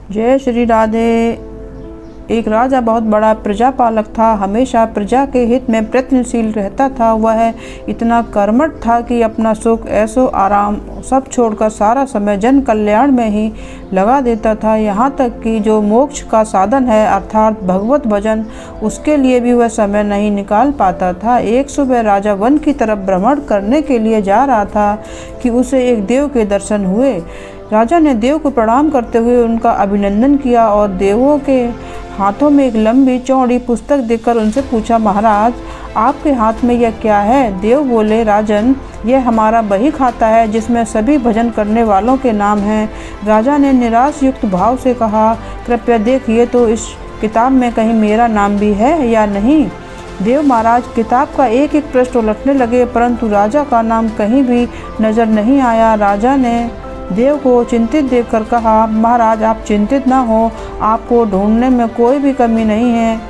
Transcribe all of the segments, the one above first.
जय श्री राधे। एक राजा बहुत बड़ा प्रजापालक था, हमेशा प्रजा के हित में प्रयत्नशील रहता था। वह इतना कर्मठ था कि अपना सुख, ऐशो आराम सब छोड़कर सारा समय जन कल्याण में ही लगा देता था। यहाँ तक कि जो मोक्ष का साधन है अर्थात भगवत भजन, उसके लिए भी वह समय नहीं निकाल पाता था। एक सुबह राजा वन की तरफ भ्रमण करने के लिए जा रहा था कि उसे एक देव के दर्शन हुए। राजा ने देव को प्रणाम करते हुए उनका अभिनंदन किया और देवों के हाथों में एक लंबी चौड़ी पुस्तक देखकर उनसे पूछा, महाराज आपके हाथ में यह क्या है? देव बोले, राजन यह हमारा बही खाता है जिसमें सभी भजन करने वालों के नाम हैं। राजा ने निराश युक्त भाव से कहा, कृपया देखिए तो इस किताब में कहीं मेरा नाम भी है या नहीं। देव महाराज किताब का एक एक पृष्ठ उलटने लगे परंतु राजा का नाम कहीं भी नजर नहीं आया। राजा ने देव को चिंतित देखकर कहा, महाराज आप चिंतित ना हो, आपको ढूंढने में कोई भी कमी नहीं है।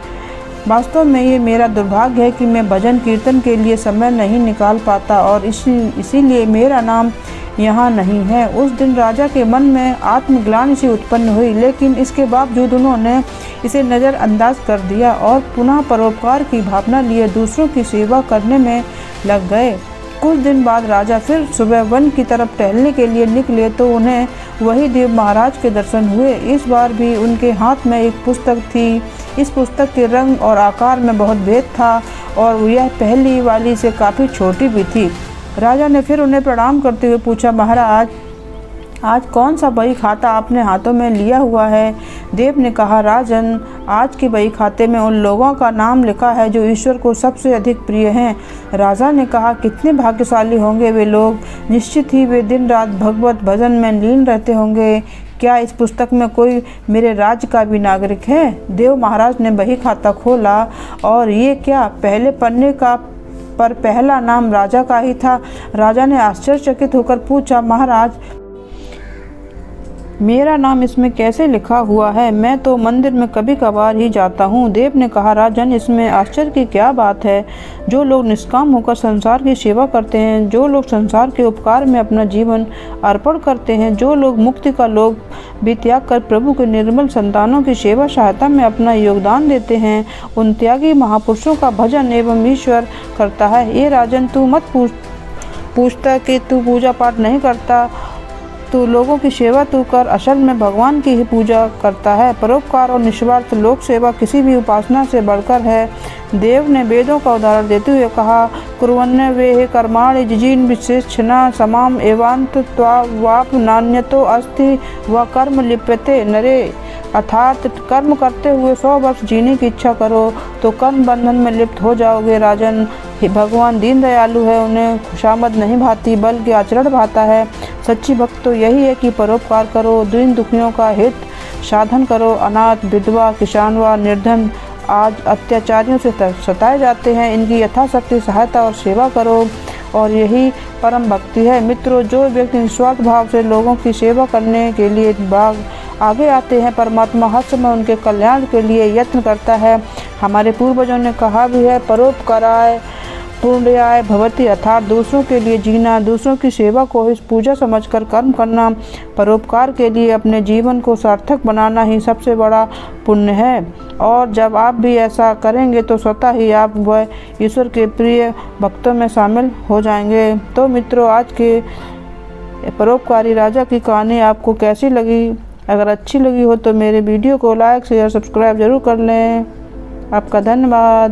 वास्तव में ये मेरा दुर्भाग्य है कि मैं भजन कीर्तन के लिए समय नहीं निकाल पाता और इसीलिए मेरा नाम यहाँ नहीं है। उस दिन राजा के मन में आत्मग्लानि सी उत्पन्न हुई, लेकिन इसके बावजूद उन्होंने इसे नज़रअंदाज कर दिया और पुनः परोपकार की भावना लिए दूसरों की सेवा करने में लग गए। कुछ दिन बाद राजा फिर सुबह वन की तरफ टहलने के लिए निकले तो उन्हें वही देव महाराज के दर्शन हुए। इस बार भी उनके हाथ में एक पुस्तक थी। इस पुस्तक के रंग और आकार में बहुत भेद था और यह पहली वाली से काफ़ी छोटी भी थी। राजा ने फिर उन्हें प्रणाम करते हुए पूछा, महाराज आज कौन सा बही खाता आपने हाथों में लिया हुआ है? देव ने कहा, राजन आज के बही खाते में उन लोगों का नाम लिखा है जो ईश्वर को सबसे अधिक प्रिय हैं। राजा ने कहा, कितने भाग्यशाली होंगे वे लोग, निश्चित ही वे दिन रात भगवत भजन में लीन रहते होंगे। क्या इस पुस्तक में कोई मेरे राज्य का भी नागरिक है? देव महाराज ने बही खाता खोला और ये क्या, पहले पन्ने का पर पहला नाम राजा का ही था। राजा ने आश्चर्यचकित होकर पूछा, महाराज मेरा नाम इसमें कैसे लिखा हुआ है? मैं तो मंदिर में कभी कभार ही जाता हूँ। देव ने कहा, राजन इसमें आश्चर्य की क्या बात है? जो लोग निष्काम होकर संसार की सेवा करते हैं, जो लोग संसार के उपकार में अपना जीवन अर्पण करते हैं, जो लोग मुक्ति का लोग भी त्याग कर प्रभु के निर्मल संतानों की सेवा सहायता में अपना योगदान देते हैं, उन त्यागी महापुरुषों का भजन एवं ईश्वर करता है। ये राजन तू मत पूछता कि तू पूजा पाठ नहीं करता, तू लोगों की सेवा तू कर, असल में भगवान की ही पूजा करता है। परोपकार और निस्वार्थ लोक सेवा किसी भी उपासना से बढ़कर है। देव ने वेदों का उदाहरण देते हुए कहा, कुर्वन्य वे कर्माणि जिजीन विशेषणा समाम एवांत त्वाप नान्यतो अस्ति व कर्म लिप्यते नरे। अर्थात कर्म करते हुए 100 वर्ष जीने की इच्छा करो तो कर्म बंधन में लिप्त हो जाओगे। राजन भगवान दीन दयालु है, उन्हें खुशामद नहीं भाती बल्कि आचरण भाता है। सच्ची भक्त तो यही है कि परोपकार करो, दीन दुखियों का हित साधन करो, अनाथ विधवा किसान व निर्धन आज अत्याचारियों से सताए जाते हैं, इनकी यथाशक्ति सहायता और सेवा करो और यही परम भक्ति है। मित्रों, जो व्यक्ति निस्वार्थ भाव से लोगों की सेवा करने के लिए आगे आते हैं, परमात्मा हर समय उनके कल्याण के लिए यत्न करता है। हमारे पूर्वजों ने कहा भी है, परोपकाराय पुण्याय भवति, अर्थात दूसरों के लिए जीना, दूसरों की सेवा को ही पूजा समझकर कर्म करना, परोपकार के लिए अपने जीवन को सार्थक बनाना ही सबसे बड़ा पुण्य है। और जब आप भी ऐसा करेंगे तो स्वतः ही आप वह ईश्वर के प्रिय भक्तों में शामिल हो जाएंगे। तो मित्रों, आज के परोपकारी राजा की कहानी आपको कैसी लगी? अगर अच्छी लगी हो तो मेरे वीडियो को लाइक शेयर सब्सक्राइब जरूर कर लें। आपका धन्यवाद।